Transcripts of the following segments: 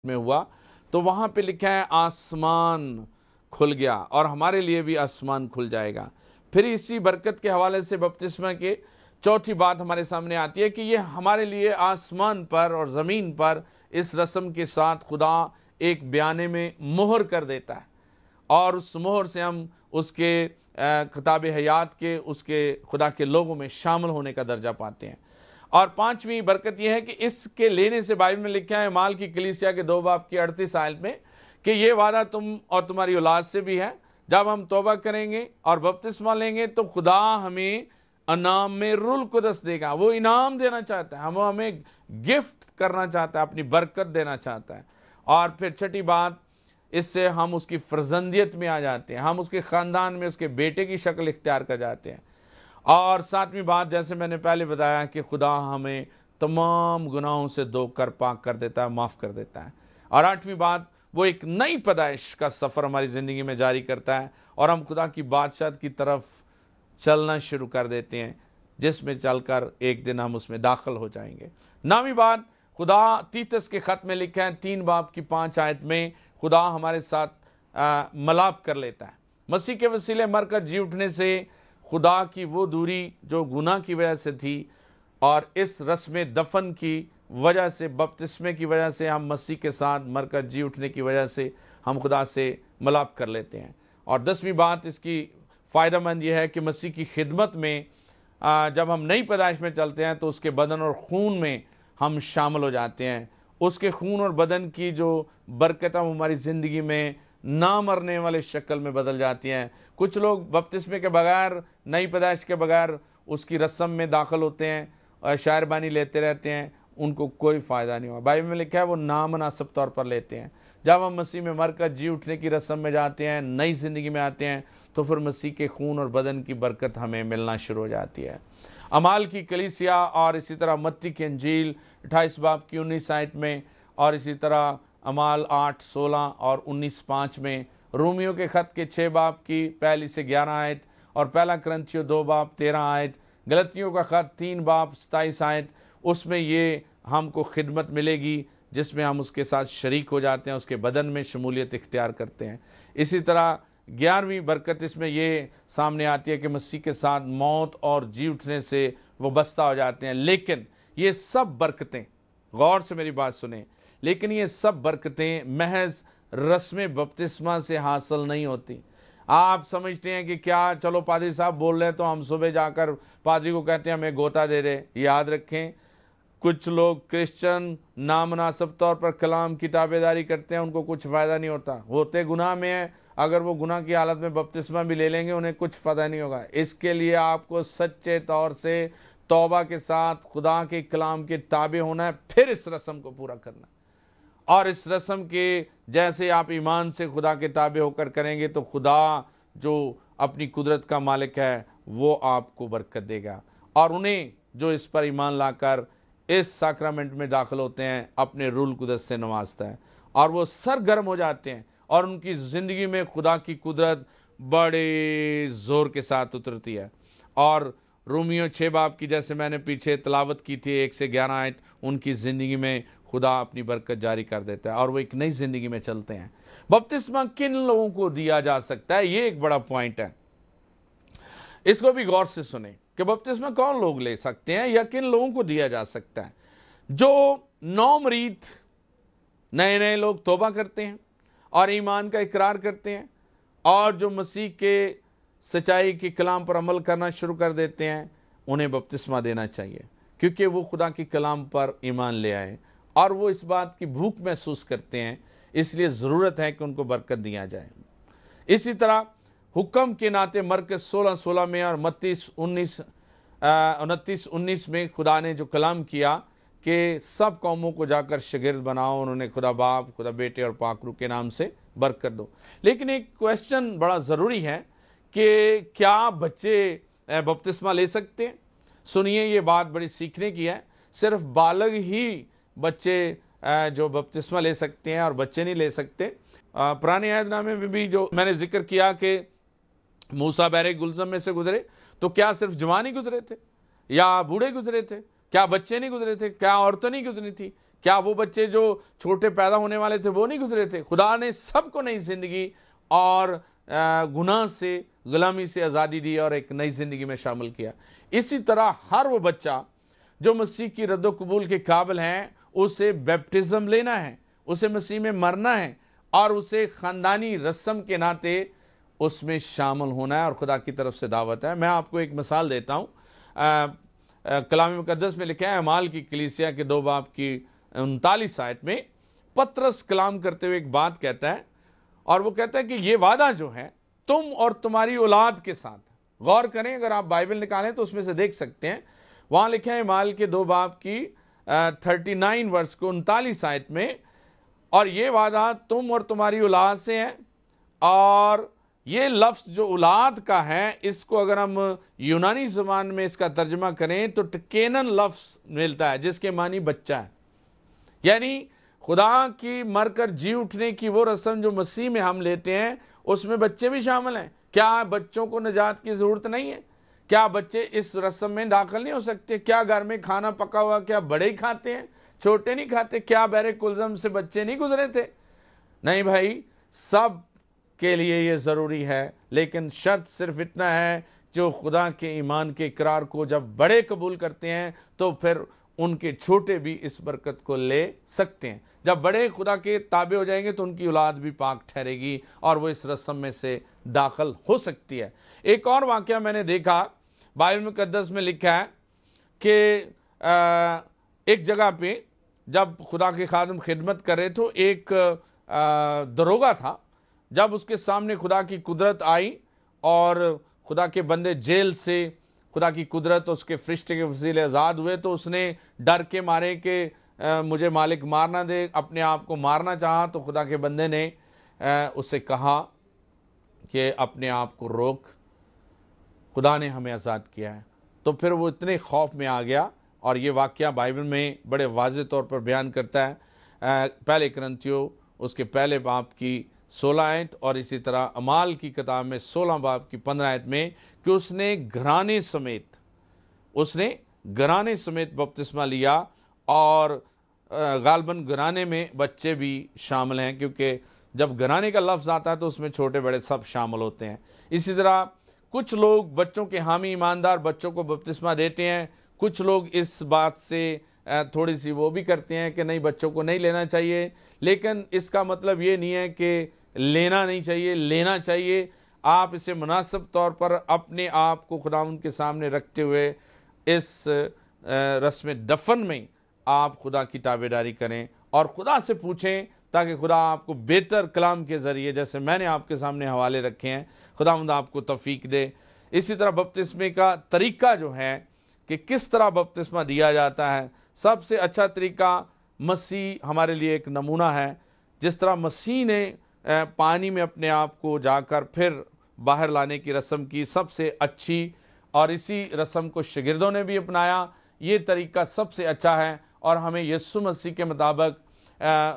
में हुआ तो वहां पे लिखा है आसमान खुल गया और हमारे लिए भी आसमान खुल जाएगा। फिर इसी बरकत के हवाले से बपतिस्मा के चौथी बात हमारे सामने आती है कि ये हमारे लिए आसमान पर और ज़मीन पर इस रस्म के साथ खुदा एक बयाने में मोहर कर देता है और उस मोहर से हम उसके किताब हयात के उसके खुदा के लोगों में शामिल होने का दर्जा पाते हैं। और पांचवी बरकत यह है कि इसके लेने से बाइबल में लिखा है माल की कलीसिया के 2 बाब की 38 आयत में कि ये वादा तुम और तुम्हारी औलाद से भी है, जब हम तौबा करेंगे और बपतिस्मा लेंगे तो खुदा हमें अनाम में रूल कुदस देगा। वो इनाम देना चाहता है, हमें गिफ्ट करना चाहता है, अपनी बरकत देना चाहता है। और फिर छठी बात, इससे हम उसकी फर्जंदियत में आ जाते हैं, हम उसके ख़ानदान में उसके बेटे की शक्ल इख्तियार कर जाते हैं। और सातवीं बात, जैसे मैंने पहले बताया कि खुदा हमें तमाम गुनाहों से धोकर पाक कर देता है, माफ़ कर देता है। और आठवीं बात, वो एक नई पैदाइश का सफ़र हमारी ज़िंदगी में जारी करता है और हम खुदा की बादशाह की तरफ चलना शुरू कर देते हैं, जिसमें चलकर एक दिन हम उसमें दाखिल हो जाएंगे। 9वीं बात, खुदा तीतस के ख़त में लिखा है 3 बाब की 5 आयत में खुदा हमारे साथ मलाप कर लेता है। मसीह के वसीले मरकर जी उठने से खुदा की वो दूरी जो गुनाह की वजह से थी और इस रस्म दफन की वजह से, बपतिस्मे की वजह से, हम मसीह के साथ मरकर जी उठने की वजह से हम खुदा से मलाप कर लेते हैं। और 10वीं बात इसकी फ़ायदेमंद यह है कि मसीह की खिदमत में जब हम नई पैदाइश में चलते हैं तो उसके बदन और खून में हम शामिल हो जाते हैं। उसके खून और बदन की जो बरकत हमारी ज़िंदगी में ना मरने वाले शक्ल में बदल जाती हैं। कुछ लोग बपतिस्मे के बगैर, नई पैदाइश के बगैर उसकी रस्म में दाखिल होते हैं और शायरबानी लेते रहते हैं, उनको कोई फ़ायदा नहीं हुआ। बाइबल में लिखा है वो नामनासिब तौर पर लेते हैं। जब हम मसीह में मरकर जी उठने की रस्म में जाते हैं, नई ज़िंदगी में आते हैं, तो फिर मसीह के खून और बदन की बरकत हमें मिलना शुरू हो जाती है। अमाल की कलीसिया और इसी तरह मत्ती की अंजील 28 बाब की 19 आयत में और इसी तरह अमाल 8, 16 और 19, 5 में, रोमियो के ख़त के 6 बाब की 1 से 11 आयत और पहला करंथियों 2 बाब 13 आयत, गलतियों का ख़त 3 बाब 27 आयत, उसमें ये हमको खिदमत मिलेगी जिसमें हम उसके साथ शरीक हो जाते हैं, उसके बदन में शमूलियत इख्तियार करते हैं। इसी तरह 11वीं बरकत इसमें ये सामने आती है कि मसीह के साथ मौत और जी उठने से वो बस्ता हो जाते हैं। लेकिन ये सब बरकतें, गौर से मेरी बात सुने, लेकिन ये सब बरकतें महज रस्म बपतिस्मा से हासिल नहीं होती। आप समझते हैं कि क्या, चलो पादरी साहब बोल रहे हैं तो हम सुबह जाकर पादरी को कहते हैं हमें गोता दे दे। याद रखें, कुछ लोग क्रिश्चियन नामनासिब तौर पर कलाम की ताबेदारी करते हैं, उनको कुछ फ़ायदा नहीं होता, होते गुनाह में है। अगर वो गुनाह की हालत में बपतिस्मा भी ले लेंगे उन्हें कुछ फ़ायदा नहीं होगा। इसके लिए आपको सच्चे तौर से तौबा के साथ खुदा के कलाम के ताबे होना है, फिर इस रस्म को पूरा करना है। और इस रस्म के जैसे आप ईमान से खुदा के ताबे होकर करेंगे तो खुदा जो अपनी कुदरत का मालिक है वो आपको बरकत देगा। और उन्हें जो इस पर ईमान लाकर इस साक्रामेंट में दाखिल होते हैं अपने रूल कुदरत से नवाजता है और वो सरगर्म हो जाते हैं और उनकी ज़िंदगी में खुदा की कुदरत बड़े ज़ोर के साथ उतरती है। और रोमियो 6 बाब की जैसे मैंने पीछे तलावत की थी 1 से 11 आयत, उनकी ज़िंदगी में खुदा अपनी बरकत जारी कर देता है और वो एक नई ज़िंदगी में चलते हैं। बपतिस्मा किन लोगों को दिया जा सकता है, ये एक बड़ा पॉइंट है, इसको भी गौर से सुने कि बपतिस्मा कौन लोग ले सकते हैं या किन लोगों को दिया जा सकता है। जो नौमरीद नए नए लोग तौबा करते हैं और ईमान का इकरार करते हैं और जो मसीह के सच्चाई के कलाम पर अमल करना शुरू कर देते हैं, उन्हें बपतिस्मा देना चाहिए, क्योंकि वो खुदा के कलाम पर ईमान ले आए और वो इस बात की भूख महसूस करते हैं, इसलिए ज़रूरत है कि उनको बरकत दिया जाए। इसी तरह हुक्म के नाते मरकज़ 16:16 में और मत्ती 29:19 में खुदा ने जो कलाम किया कि सब कौमों को जाकर शागिर्द बनाओ, उन्होंने खुदा बाप, खुदा बेटे और पाक रूह के नाम से बरकत दो। लेकिन एक क्वेश्चन बड़ा ज़रूरी है कि क्या बच्चे बपतिस्मा ले सकते हैं? सुनिए, ये बात बड़ी सीखने की है। सिर्फ बालग ही बच्चे जो बपतिस्मा ले सकते हैं और बच्चे नहीं ले सकते। पुराने अहदनामे में भी जो मैंने जिक्र किया कि मूसा बहरे गुलज़म में से गुजरे, तो क्या सिर्फ जवान ही गुजरे थे या बूढ़े गुजरे थे? क्या बच्चे नहीं गुजरे थे? क्या औरतें नहीं गुजरी थी? क्या वो बच्चे जो छोटे पैदा होने वाले थे वो नहीं गुजरे थे? खुदा ने सबको नई जिंदगी और गुनाह से, गुलामी से आज़ादी दी और एक नई जिंदगी में शामिल किया। इसी तरह हर वो बच्चा जो मसीह की रद्दो कबूल के काबिल हैं, उसे बैप्टिज्म लेना है, उसे मसीह में मरना है और उसे ख़ानदानी रस्म के नाते उसमें शामिल होना है और खुदा की तरफ से दावत है। मैं आपको एक मिसाल देता हूँ। कलाम मुकद्दस में लिखा है, अमाल की कलीसिया के 2 बाब की 39 आयत में पतरस कलाम करते हुए एक बात कहता है और वो कहता है कि ये वादा जो है तुम और तुम्हारी औलाद के साथ। गौर करें, अगर आप बाइबल निकालें तो उसमें से देख सकते हैं, वहाँ लिखा है अमाल के 2 बाब की 39 वर्ष को 39 आयत में, और ये वादा तुम और तुम्हारी औलाद से है। और ये लफ्ज़ जो औलाद का है, इसको अगर हम यूनानी ज़बान में इसका तर्जमा करें तो टकेनन लफ्ज़ मिलता है जिसके मानी बच्चा है। यानी खुदा की मरकर जी उठने की वो रस्म जो मसीह में हम लेते हैं उसमें बच्चे भी शामिल हैं। क्या बच्चों को निजात की ज़रूरत नहीं है? क्या बच्चे इस रस्म में दाखिल नहीं हो सकते? क्या घर में खाना पका हुआ क्या बड़े ही खाते हैं, छोटे नहीं खाते? क्या बैरे कुलज़म से बच्चे नहीं गुजरे थे? नहीं भाई, सब के लिए ये ज़रूरी है, लेकिन शर्त सिर्फ इतना है, जो खुदा के ईमान के इकरार को जब बड़े कबूल करते हैं तो फिर उनके छोटे भी इस बरकत को ले सकते हैं। जब बड़े खुदा के ताबे हो जाएंगे तो उनकी औलाद भी पाक ठहरेगी और वो इस रस्म में से दाखिल हो सकती है। एक और वाक़या मैंने देखा, बाइबल मुकद्दस में लिखा है कि एक जगह पे जब खुदा के खादिम खिदमत कर रहे तो एक दरोगा था। जब उसके सामने खुदा की कुदरत आई और खुदा के बंदे जेल से खुदा की कुदरत उसके फरिश्ते के वसीले आज़ाद हुए, तो उसने डर के मारे कि मुझे मालिक मारना दे, अपने आप को मारना चाहा। तो खुदा के बंदे ने उससे कहा कि अपने आप को रोक, खुदा ने हमें आज़ाद किया है। तो फिर वो इतने खौफ में आ गया, और ये वाक़या बाइबल में बड़े वाज़ेह तौर पर बयान करता है। पहले कुरिन्थियों उसके पहले बाब की 16 आयत और इसी तरह अमाल की किताब में 16 बाब की 15 आयत में कि उसने घराने समेत बपतिस्मा लिया, और गालबन घराने में बच्चे भी शामिल हैं, क्योंकि जब घराने का लफ्ज़ आता है तो उसमें छोटे बड़े सब शामिल होते हैं। इसी तरह कुछ लोग बच्चों के हामी ईमानदार बच्चों को बपतिस्मा देते हैं, कुछ लोग इस बात से थोड़ी सी वो भी करते हैं कि नहीं, बच्चों को नहीं लेना चाहिए। लेकिन इसका मतलब ये नहीं है कि लेना नहीं चाहिए, लेना चाहिए। आप इसे मुनासिब तौर पर अपने आप को खुदावंद के सामने रखते हुए इस रस्म दफन में आप खुदा की ताबेदारी करें और खुदा से पूछें, ताकि खुदा आपको बेहतर कलाम के ज़रिए, जैसे मैंने आपके सामने हवाले रखे हैं, खुदावंद आपको तौफीक दे। इसी तरह बपतिस्मे का तरीका जो है कि किस तरह बपतिस्मा दिया जाता है, सबसे अच्छा तरीका मसीह हमारे लिए एक नमूना है। जिस तरह मसीह ने पानी में अपने आप को जाकर फिर बाहर लाने की रस्म की, सबसे अच्छी, और इसी रस्म को शागिर्दों ने भी अपनाया। ये तरीका सबसे अच्छा है और हमें यीशु मसीह के मुताबिक,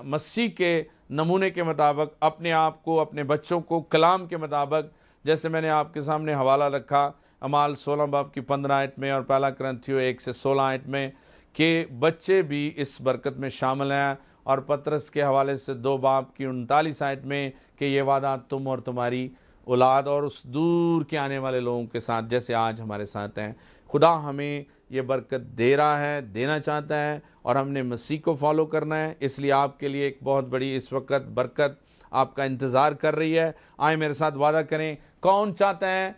मसीह के नमूने के मुताबिक अपने आप को, अपने बच्चों को कलाम के मुताबिक, जैसे मैंने आपके सामने हवाला रखा अमाल 16 बाब की 15 आयत में और पहला कुरिन्थियों 1 से 16 आयत में, कि बच्चे भी इस बरकत में शामिल हैं। और पतरस के हवाले से 2 बाब की 39 आयत में कि ये वादा तुम और तुम्हारी औलाद और उस दूर के आने वाले लोगों के साथ, जैसे आज हमारे साथ हैं। खुदा हमें ये बरकत दे रहा है, देना चाहता है, और हमने मसीह को फॉलो करना है। इसलिए आपके लिए एक बहुत बड़ी इस वक्त बरकत आपका इंतज़ार कर रही है। आए मेरे साथ वादा करें, कौन चाहता है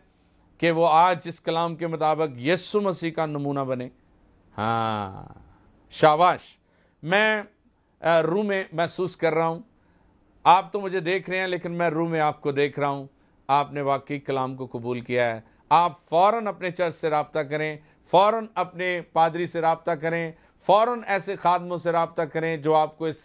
कि वो आज इस कलाम के मुताबिक यीशु मसीह का नमूना बने? हाँ, शाबाश। मैं रूह में महसूस कर रहा हूँ, आप तो मुझे देख रहे हैं, लेकिन मैं रूह में आपको देख रहा हूँ। आपने वाकई कलाम को कबूल किया है। आप फ़ौरन अपने चर्च से रब्ता करें, फ़ौरन अपने पादरी से रब्ता करें, फ़ौरन ऐसे खादमों से रब्ता करें जो आपको इस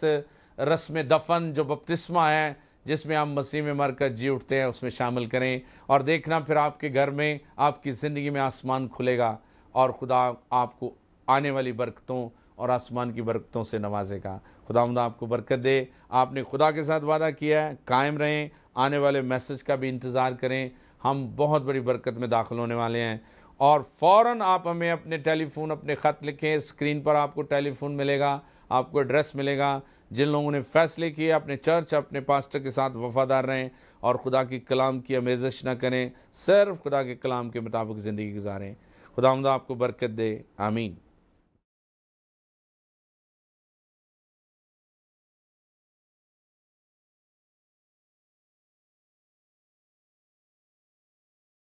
रस्म दफन, जो बपतिस्मा है जिसमें हम मसीह में मरकर जी उठते हैं, उसमें शामिल करें। और देखना फिर आपके घर में, आपकी ज़िंदगी में आसमान खुलेगा और खुदा आपको आने वाली बरकतों और आसमान की बरकतों से नवाजेगा। खुदावंद आपको बरकत दे। आपने खुदा के साथ वादा किया है, कायम रहें। आने वाले मैसेज का भी इंतज़ार करें, हम बहुत बड़ी बरकत में दाखिल होने वाले हैं। और फ़ौरन आप हमें अपने टेलीफोन, अपने ख़त लिखें, स्क्रीन पर आपको टेलीफोन मिलेगा, आपको एड्रेस मिलेगा। जिन लोगों ने फ़ैसले किए अपने चर्च, अपने पास्टर के साथ वफ़ादार रहें और खुदा की कलाम की आमेज़श न करें, सिर्फ खुदा के कलाम के मुताबिक ज़िंदगी गुजारें। खुदावंद आपको बरकत दे। आमीन।